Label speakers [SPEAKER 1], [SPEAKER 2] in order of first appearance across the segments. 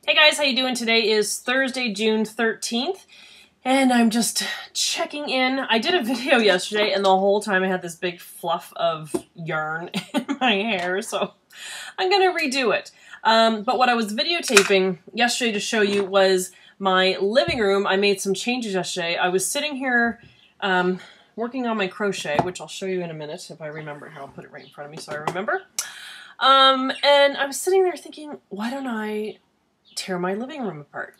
[SPEAKER 1] Hey guys, how you doing? Today is Thursday, June 13th, and I'm just checking in. I did a video yesterday, and the whole time I had this big fluff of yarn in my hair, so I'm gonna redo it. But what I was videotaping yesterday to show you was my living room. I made some changes yesterday. I was sitting here working on my crochet, which I'll show you in a minute if I remember. Here, I'll put it right in front of me so I remember. And I was sitting there thinking, why don't I tear my living room apart?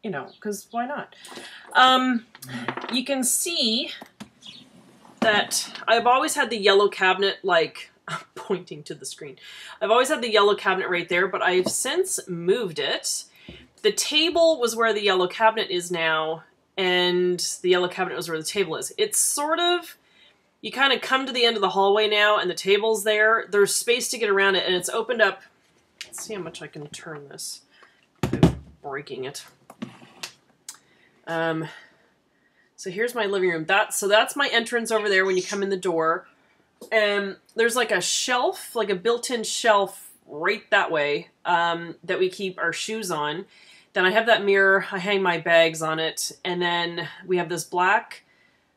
[SPEAKER 1] You know, because why not? You can see that I've always had the yellow cabinet, like, I'm pointing to the screen. I've always had the yellow cabinet right there, but I've since moved it. The table was where the yellow cabinet is now, and the yellow cabinet was where the table is. It's sort of, you kind of come to the end of the hallway now, and the table's there. There's space to get around it, and it's opened up. Let's see how much I can turn this without breaking it. So here's my living room. So that's my entrance over there when you come in the door. And there's like a shelf, like a built-in shelf right that way, that we keep our shoes on. Then I have that mirror. I hang my bags on it. And then we have this black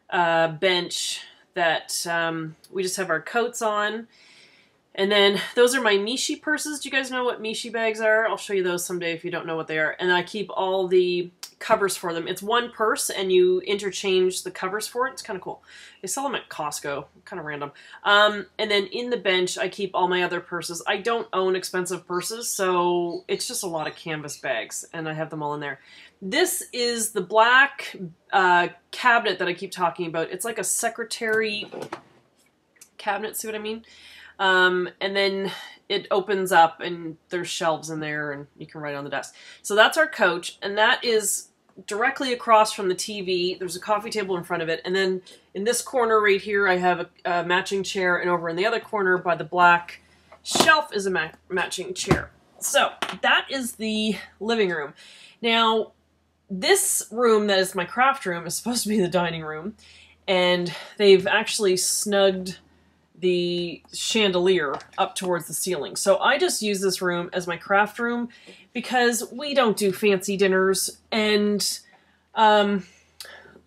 [SPEAKER 1] bench that we just have our coats on. And then those are my Mishi purses. Do you guys know what Mishi bags are? I'll show you those someday if you don't know what they are. And I keep all the covers for them. It's one purse and you interchange the covers for it. It's kind of cool. They sell them at Costco. Kind of random. And then in the bench, I keep all my other purses. I don't own expensive purses, so it's just a lot of canvas bags, and I have them all in there. This is the black cabinet that I keep talking about. It's like a secretary cabinet, see what I mean? And then it opens up and there's shelves in there and you can write on the desk. So that's our couch, and that is directly across from the TV. There's a coffee table in front of it, and then in this corner right here I have a matching chair, and over in the other corner by the black shelf is a matching chair. So that is the living room. Now this room that is my craft room is supposed to be the dining room, and they've actually snugged the chandelier up towards the ceiling. So I just use this room as my craft room because we don't do fancy dinners, and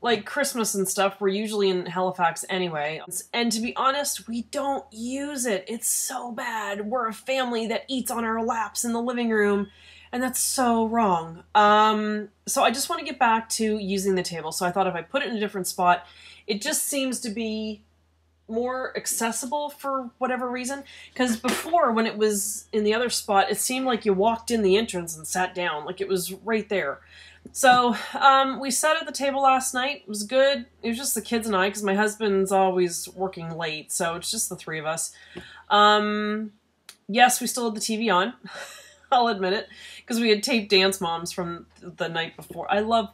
[SPEAKER 1] like Christmas and stuff, we're usually in Halifax anyway. And to be honest, we don't use it. It's so bad. We're a family that eats on our laps in the living room, and that's so wrong. So I just want to get back to using the table. So I thought if I put it in a different spot, it just seems to be more accessible for whatever reason. Because before, when it was in the other spot, it seemed like you walked in the entrance and sat down, like it was right there. So we sat at the table last night. It was good. It was just the kids and I, because my husband's always working late, so it's just the three of us. Yes, we still had the TV on. I'll admit it, because we had taped Dance Moms from the night before. I love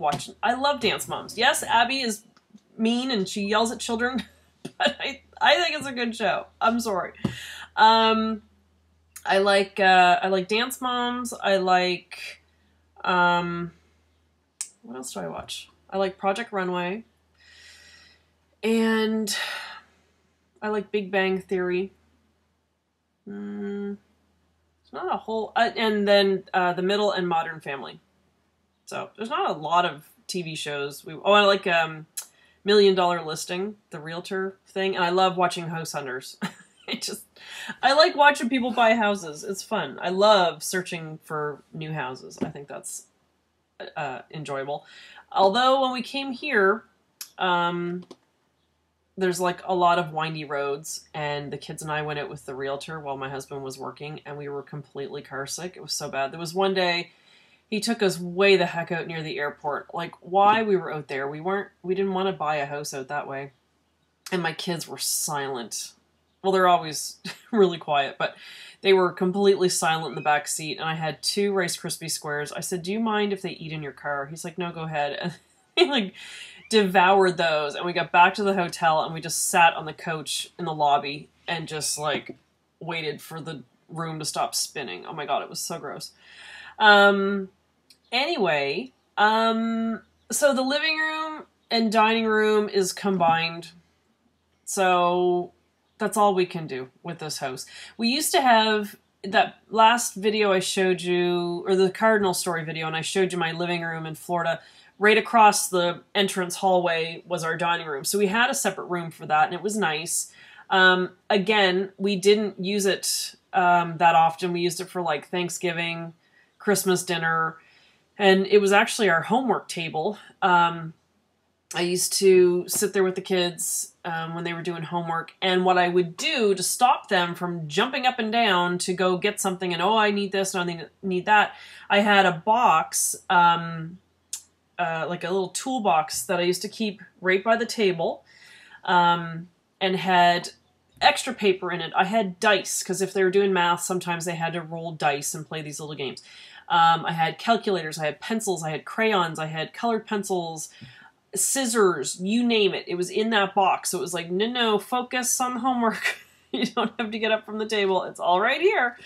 [SPEAKER 1] Dance Moms. Yes, Abby is mean and she yells at children, but I think it's a good show. I'm sorry. I like Dance Moms. I like, what else do I watch? I like Project Runway. And I like Big Bang Theory. It's not a whole, and then The Middle and Modern Family. So there's not a lot of TV shows. I like $1 Million Listing, the realtor thing, and I love watching House Hunters. I like watching people buy houses. It's fun. I love searching for new houses. I think that's enjoyable. Although when we came here, there's like a lot of windy roads, and the kids and I went out with the realtor while my husband was working, and we were completely car sick. It was so bad. There was one day he took us way the heck out near the airport. Like, why we were out there? We didn't want to buy a house out that way. And my kids were silent. Well, they're always really quiet, but they were completely silent in the back seat. And I had 2 Rice Krispie squares. I said, do you mind if they eat in your car? He's like, no, go ahead. And he like devoured those. And we got back to the hotel and we just sat on the couch in the lobby and just like waited for the room to stop spinning. Oh my God, it was so gross. Anyway, so the living room and dining room is combined. So that's all we can do with this house. We used to have that last video I showed you, or the Cardinal Story video, and I showed you my living room in Florida, right across the entrance hallway was our dining room. So we had a separate room for that, and it was nice. Again, we didn't use it that often. We used it for like Thanksgiving, Christmas dinner, and it was actually our homework table. I used to sit there with the kids when they were doing homework, and what I would do to stop them from jumping up and down to go get something and, oh, I need this and I need that, I had a box, like a little toolbox that I used to keep right by the table, and had extra paper in it. I had dice, because if they were doing math, sometimes they had to roll dice and play these little games. I had calculators, I had pencils, I had crayons, I had colored pencils, scissors, you name it. It was in that box. So it was like, no, focus on homework. You don't have to get up from the table. It's all right here.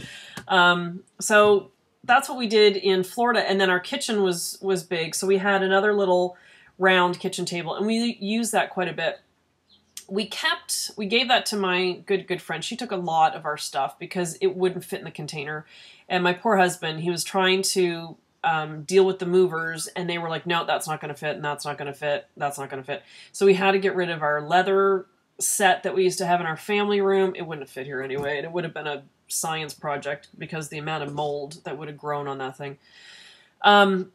[SPEAKER 1] So that's what we did in Florida. And then our kitchen was big. So we had another little round kitchen table, and we used that quite a bit. We gave that to my good friend. She took a lot of our stuff because it wouldn't fit in the container. And my poor husband, he was trying to deal with the movers, and they were like, no, that's not going to fit, and that's not going to fit, that's not going to fit. So we had to get rid of our leather set that we used to have in our family room. It wouldn't have fit here anyway, and it would have been a science project because the amount of mold that would have grown on that thing.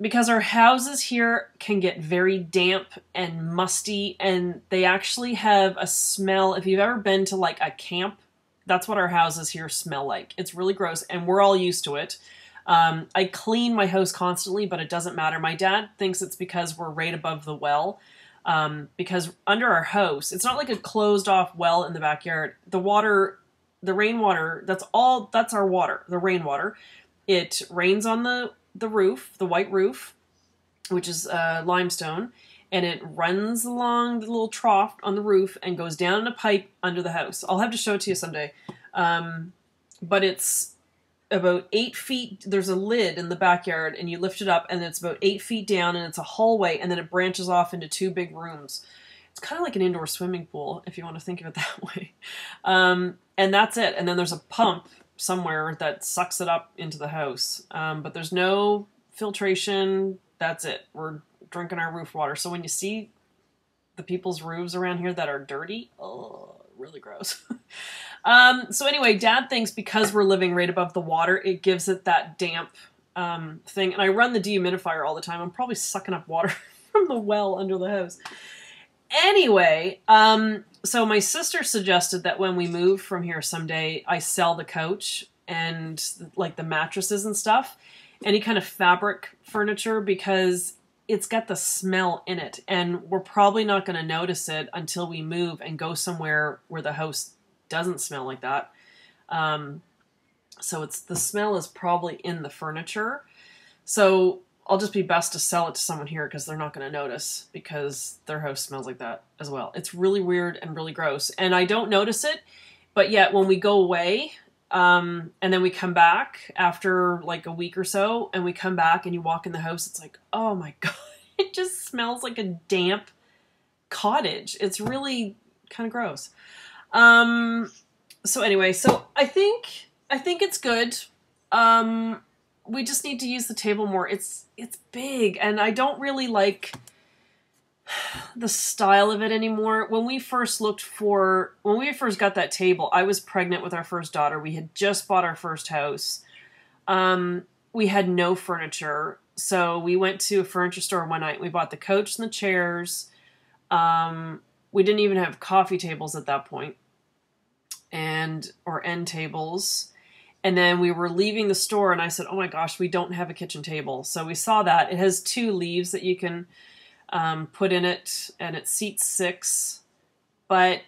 [SPEAKER 1] Because our houses here can get very damp and musty, and they actually have a smell. If you've ever been to like a camp, that's what our houses here smell like. It's really gross, and we're all used to it. I clean my house constantly, but it doesn't matter. My dad thinks it's because we're right above the well. Because under our house, it's not like a closed off well in the backyard. The water, the rainwater, that's our water, the rainwater. It rains on the roof, the white roof, which is limestone, and it runs along the little trough on the roof and goes down in a pipe under the house. I'll have to show it to you someday. But it's about 8 feet, there's a lid in the backyard, and you lift it up, and it's about 8 feet down, and it's a hallway, and then it branches off into 2 big rooms. It's kind of like an indoor swimming pool, if you want to think of it that way. And that's it. And then there's a pump somewhere that sucks it up into the house. But there's no filtration. That's it. We're drinking our roof water. So when you see the people's roofs around here that are dirty, oh, really gross. So anyway, Dad thinks because we're living right above the water, it gives it that damp thing. And I run the dehumidifier all the time. I'm probably sucking up water from the well under the house. Anyway, so my sister suggested that when we move from here someday, I sell the couch and like the mattresses and stuff, any kind of fabric furniture, because it's got the smell in it, and we're probably not going to notice it until we move and go somewhere where the house doesn't smell like that. So the smell is probably in the furniture. So I'll just be best to sell it to someone here because they're not going to notice, because their house smells like that as well. It's really weird and really gross, and I don't notice it, but yet when we go away, and then we come back after like a week or so, and we come back and you walk in the house, it's like, oh my God, it just smells like a damp cottage. It's really kind of gross. So anyway, so I think it's good. We just need to use the table more. It's big, and I don't really like the style of it anymore. When we first got that table, I was pregnant with our first daughter. We had just bought our first house. We had no furniture, so we went to a furniture store one night. We bought the couch and the chairs. We didn't even have coffee tables at that point, or end tables. And then we were leaving the store, and I said, oh my gosh, we don't have a kitchen table. So we saw that. It has 2 leaves that you can put in it, and it seats 6. But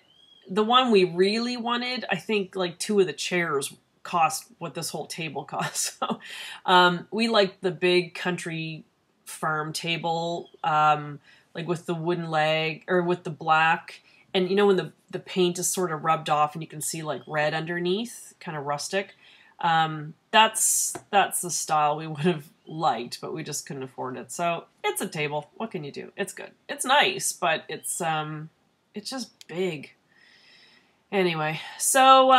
[SPEAKER 1] the one we really wanted, I think like 2 of the chairs cost what this whole table cost. So we like the big country farm table, like with the wooden leg, or with the black. And you know when the paint is sort of rubbed off and you can see like red underneath, kind of rustic. That's the style we would have liked, but we just couldn't afford it. So it's a table. What can you do? It's good. It's nice, but it's just big. Anyway, so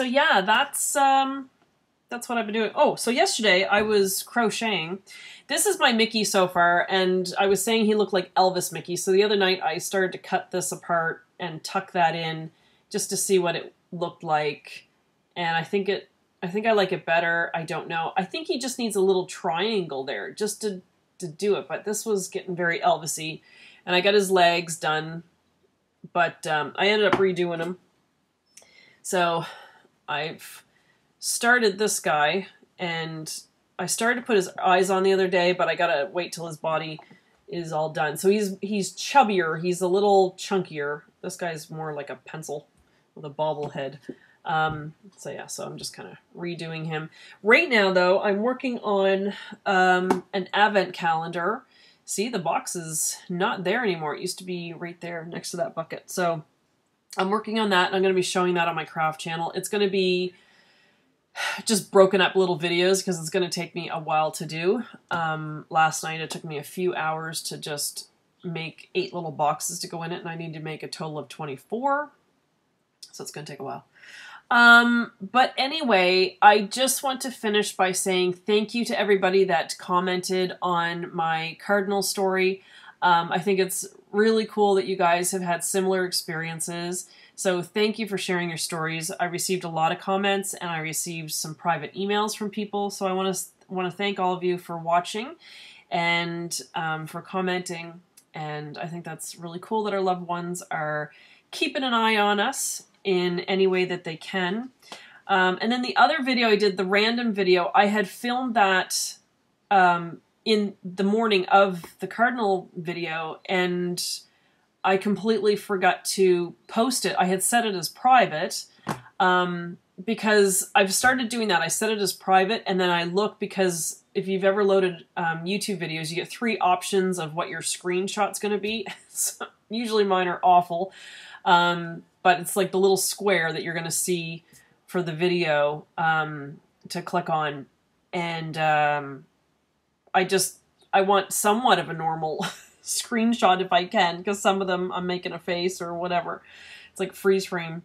[SPEAKER 1] yeah, that's that's what I've been doing. Oh, so yesterday I was crocheting. This is my Mickey so far, and I was saying he looked like Elvis Mickey. So the other night I started to cut this apart and tuck that in just to see what it looked like. And I think I like it better. I don't know. I think he just needs a little triangle there just to do it. But this was getting very Elvis-y. And I got his legs done. But I ended up redoing them. So I've started this guy. And I started to put his eyes on the other day. But I got to wait till his body is all done. So he's chubbier. He's a little chunkier. This guy's more like a pencil with a bobblehead. So yeah, so I'm just kind of redoing him. Right now, though, I'm working on an advent calendar. See, the box is not there anymore. It used to be right there next to that bucket. So I'm working on that, and I'm going to be showing that on my craft channel. It's going to be just broken up little videos because it's going to take me a while to do. Last night, it took me a few hours to just make 8 little boxes to go in it, and I need to make a total of 24. So it's going to take a while. But anyway, I just want to finish by saying thank you to everybody that commented on my cardinal story. I think it's really cool that you guys have had similar experiences. So thank you for sharing your stories. I received a lot of comments, and I received some private emails from people. So I want to thank all of you for watching and for commenting. And I think that's really cool that our loved ones are keeping an eye on us in any way that they can. And then the other video I did, the random video, I had filmed that in the morning of the cardinal video, and I completely forgot to post it. I had set it as private because I've started doing that. I set it as private, and then I look, because if you've ever loaded YouTube videos, you get 3 options of what your screenshot's going to be. So usually mine are awful. But it's like the little square that you're going to see for the video to click on. And I want somewhat of a normal screenshot if I can, because some of them I'm making a face or whatever. It's like freeze frame.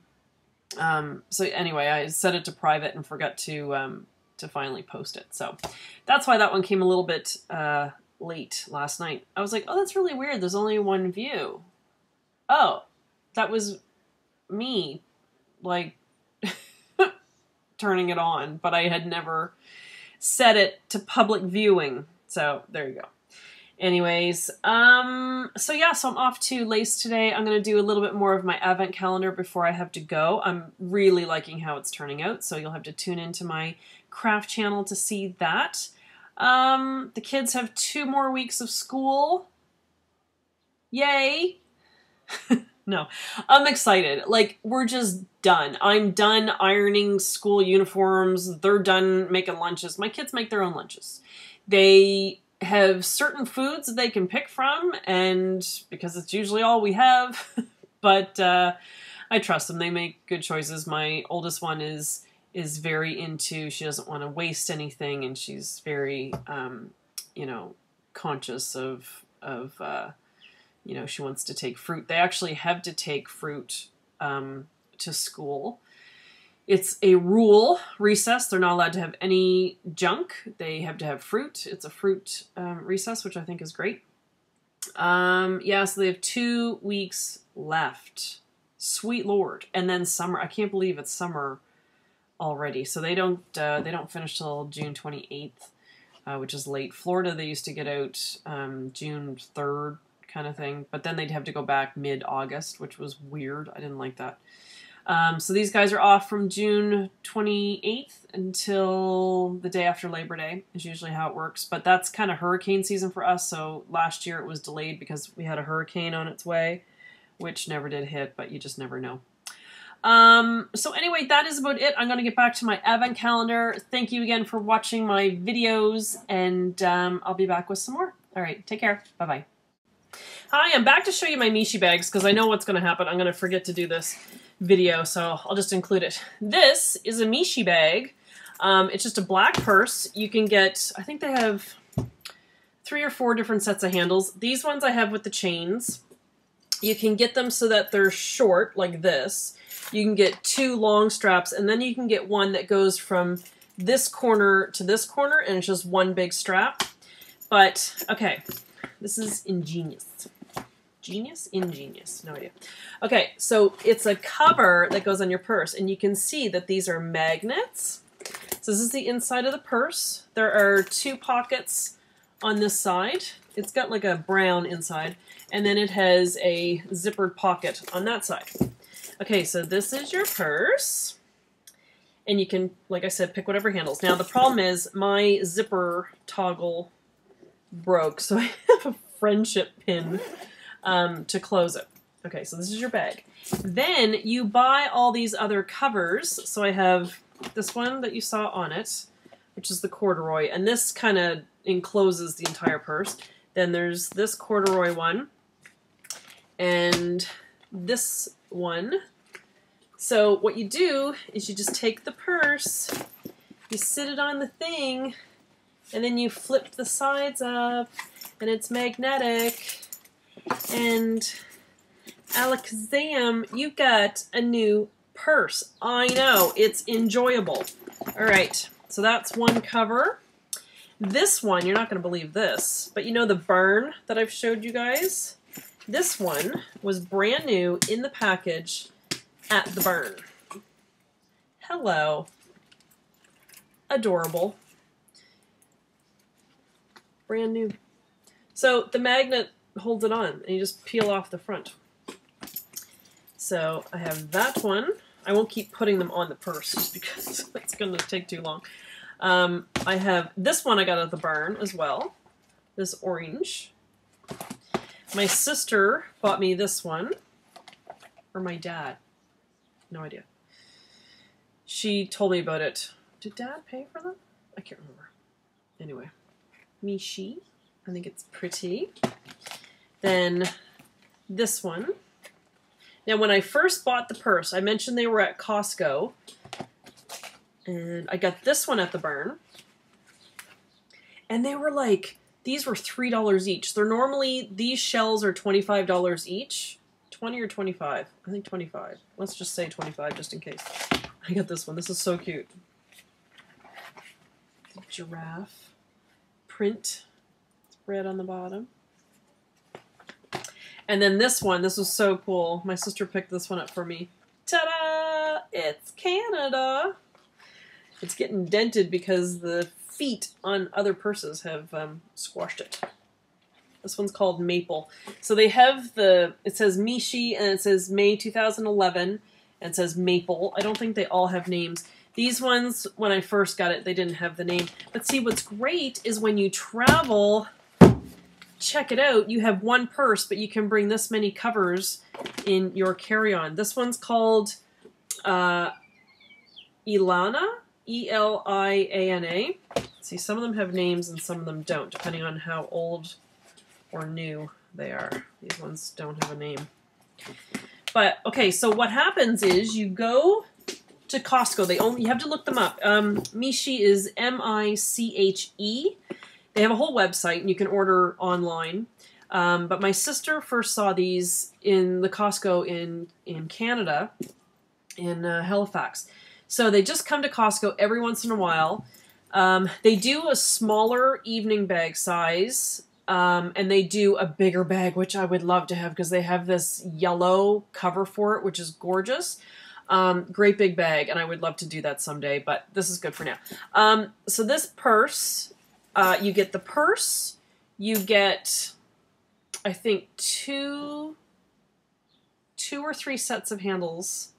[SPEAKER 1] So anyway, I set it to private and forgot to finally post it. So that's why that one came a little bit late last night. I was like, oh, that's really weird. There's only 1 view. Oh, that was me, like, turning it on, but I had never set it to public viewing. So there you go. Anyways, so yeah, so I'm off to Lace today. I'm going to do a little bit more of my advent calendar before I have to go. I'm really liking how it's turning out, so you'll have to tune into my craft channel to see that. The kids have 2 more weeks of school. Yay! No, I'm excited. Like, we're just done. I'm done ironing school uniforms. They're done making lunches. My kids make their own lunches. They have certain foods that they can pick from, and because it's usually all we have, but I trust them. They make good choices. My oldest one is very into, she doesn't want to waste anything, and she's very, you know, conscious of you know, she wants to take fruit. They actually have to take fruit to school. It's a rule, recess. They're not allowed to have any junk. They have to have fruit. It's a fruit recess, which I think is great. Yeah, so they have 2 weeks left. Sweet Lord. And then summer. I can't believe it's summer already. So they don't finish till June 28th, which is late. Florida, they used to get out June 3rd kind of thing, but then they'd have to go back mid-August, which was weird. I didn't like that. So these guys are off from June 28th until the day after Labor Day is usually how it works. But that's kind of hurricane season for us. So last year it was delayed because we had a hurricane on its way, which never did hit, but you just never know. So anyway, that is about it. I'm going to get back to my advent calendar. Thank you again for watching my videos, and I'll be back with some more. All right, take care. Bye-bye. Hi, I'm back to show you my Mishi bags because I know what's going to happen. I'm going to forget to do this video, so I'll just include it. This is a Mishi bag. It's just a black purse. You can get, I think they have 3 or 4 different sets of handles. These ones I have with the chains. You can get them so that they're short, like this. You can get 2 long straps, and then you can get one that goes from this corner to this corner, and it's just one big strap. But, okay, this is ingenious. Genius? Ingenious. No idea. Okay, so it's a cover that goes on your purse, and you can see that these are magnets. So this is the inside of the purse. There are 2 pockets on this side. It's got like a brown inside, and then it has a zippered pocket on that side. Okay, so this is your purse, and you can, like I said, pick whatever handles. Now the problem is my zipper toggle broke, so I have a friendship pin to close it. Okay, so this is your bag. Then you buy all these other covers. So I have this one that you saw on it, which is the corduroy, and this kind of encloses the entire purse. Then there's this corduroy one, and this one. So what you do is you just take the purse, you sit it on the thing, and then you flip the sides up, and it's magnetic, and alakazam, you got a new purse. I know, it's enjoyable. All right, so that's one cover. This one, you're not going to believe this, but you know the burn that I've showed you guys? This one was brand new in the package at the burn. Hello. Adorable. Brand new. So the magnet holds it on, and you just peel off the front. So I have that one. I won't keep putting them on the purse just because it's going to take too long. I have this one I got at the barn as well. This orange. My sister bought me this one. Or my dad. No idea. She told me about it. Did Dad pay for them? I can't remember. Anyway. Mishi. I think it's pretty. Then this one. Now when I first bought the purse, I mentioned they were at Costco. And I got this one at the barn. And they were like, these were $3 each. They're normally, these shells are $25 each. 20 or 25? I think 25. Let's just say 25 just in case. I got this one. This is so cute. The giraffe print. It's red on the bottom. And then this one, this was so cool. My sister picked this one up for me. Ta-da! It's Canada! It's getting dented because the feet on other purses have squashed it. This one's called Maple. So they have it says Mishi, and it says May 2011, and it says Maple. I don't think they all have names. These ones, when I first got it, they didn't have the name. But see, what's great is when you travel, check it out, you have one purse, but you can bring this many covers in your carry-on. This one's called Ilana, E-L-I-A-N-A. See, some of them have names and some of them don't, depending on how old or new they are. These ones don't have a name. But, okay, so what happens is you go to Costco. You have to look them up. Mishi is M-I-C-H-E. They have a whole website, and you can order online. But my sister first saw these in the Costco in Canada, in Halifax. So they just come to Costco every once in a while. They do a smaller evening bag size, and they do a bigger bag, which I would love to have because they have this yellow cover for it, which is gorgeous. Great big bag, and I would love to do that someday, but this is good for now. So this purse, you get the purse, you get, I think, two or three sets of handles.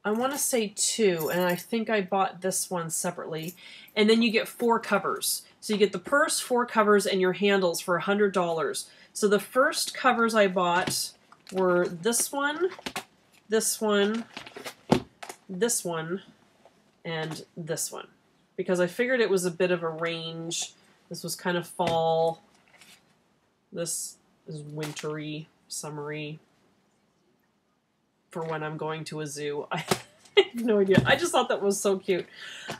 [SPEAKER 1] I want to say 2, and I think I bought this one separately. And then you get 4 covers. So you get the purse, 4 covers, and your handles for $100. So the first covers I bought were this one, this one, this one, and this one. Because I figured it was a bit of a range. This was kind of fall. This is wintry, summery. For when I'm going to a zoo. I have no idea. I just thought that was so cute.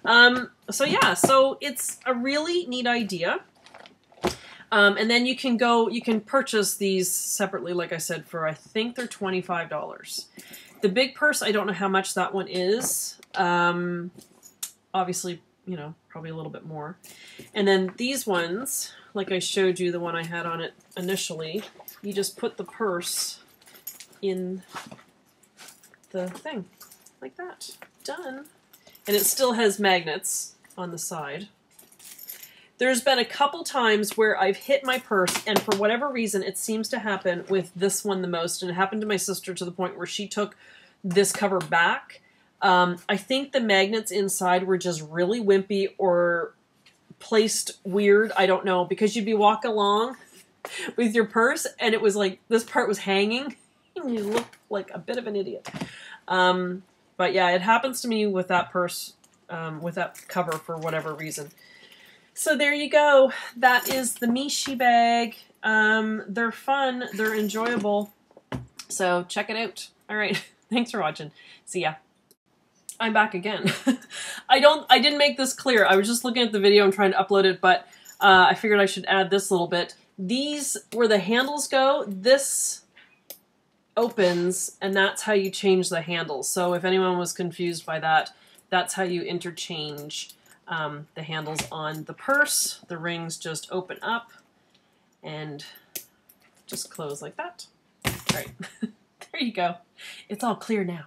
[SPEAKER 1] So yeah, so it's a really neat idea. And then you can purchase these separately, like I said, for I think they're $25. The big purse, I don't know how much that one is. Obviously you know, probably a little bit more. And then these ones, like I showed you, the one I had on it initially, you just put the purse in the thing, like that. Done. And it still has magnets on the side. There's been a couple times where I've hit my purse, and for whatever reason, it seems to happen with this one the most, and it happened to my sister to the point where she took this cover back. I think the magnets inside were just really wimpy or placed weird. I don't know, because you'd be walking along with your purse, and it was like this part was hanging, and you look like a bit of an idiot. But yeah, it happens to me with that purse, with that cover for whatever reason. So there you go. That is the Mishi bag. They're fun. They're enjoyable. So check it out. All right. Thanks for watching. See ya. I'm back again. I didn't make this clear. I was just looking at the video and trying to upload it, but I figured I should add this little bit. These, where the handles go, this opens, and that's how you change the handles. So if anyone was confused by that, that's how you interchange the handles on the purse. The rings just open up and just close like that. All right, there you go. It's all clear now.